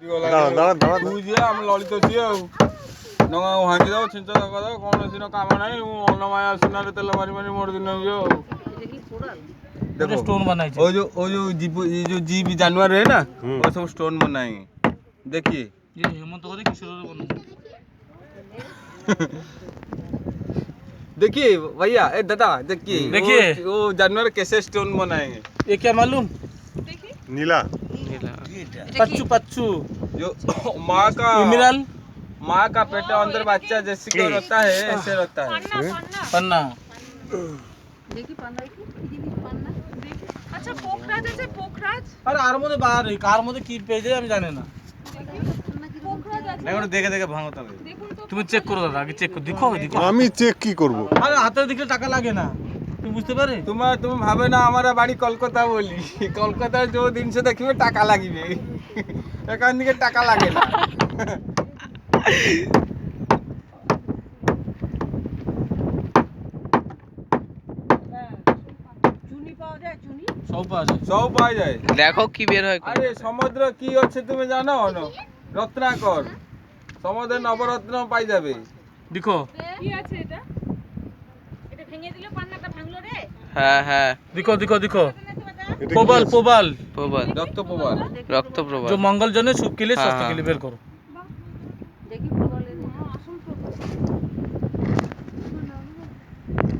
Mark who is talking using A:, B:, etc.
A: ଆମେ ଲଳିତ ସିଏ ଆଉ ଡଙ୍ଗା ଭାଙ୍ଗି ଦବ ଛିଞ୍ଚ କରିଦବ କୌଣସି କାମ ନାହିଁ। ମୁଁ ଅନ୍ନମାୟା ସୁନାରେ ତେଲ ମାରି ମାରି ମୋର ଦିନ ଇଏ ଆଉ देखो स्टोन बनाई वो जो जीप जानवर है ना वो सब स्टोन बनाएंगे। देखिए ये हेमंत को किशोर बना देखिए भैया ए दादा देखिए वो जानवर कैसे स्टोन बनाएंगे। ये क्या मालूम
B: नीला
A: पच्चू पच्चू जो माँ का पेट अंदर बच्चा जैसे क्या रहता है ऐसे रहता है पन्ना देखिए पन्ना আচ্ছা পোখরাজ আছে পোখরাজ আরে আর মধ্যে বার এই কার মধ্যে কি পেজে আমি জানি না পোখরাজ আছে না ওটা দেখে দেখে ভাঙো তবে তুমি চেক করো দাদা আগে চেক করো দেখো দেখো
B: আমি চেক কি করব
A: আরে হাতের দিকে টাকা লাগে না তুমি বুঝতে পারে তুমি ভাবে না আমার বাড়ি কলকাতা বলি কলকাতার যে জিনিস দেখিবে টাকা লাগিবে এখান থেকে টাকা লাগে না সব পাওয়া যায় দেখো কি বের হয় আরে সমুদ্র কি হচ্ছে তুমি জানো না রত্নাকর সমুদ্রের নবরত্ন পাই যাবে দেখো কি আছে এটা এটা ভেঙে দিলে পান্নাটা ভাঙলো রে হ্যাঁ হ্যাঁ দেখো দেখো দেখো প্রবাল প্রবাল প্রবাল রক্ত প্রবাল जो मंगल जने सुख के लिए स्वास्थ्य के लिए बेर करो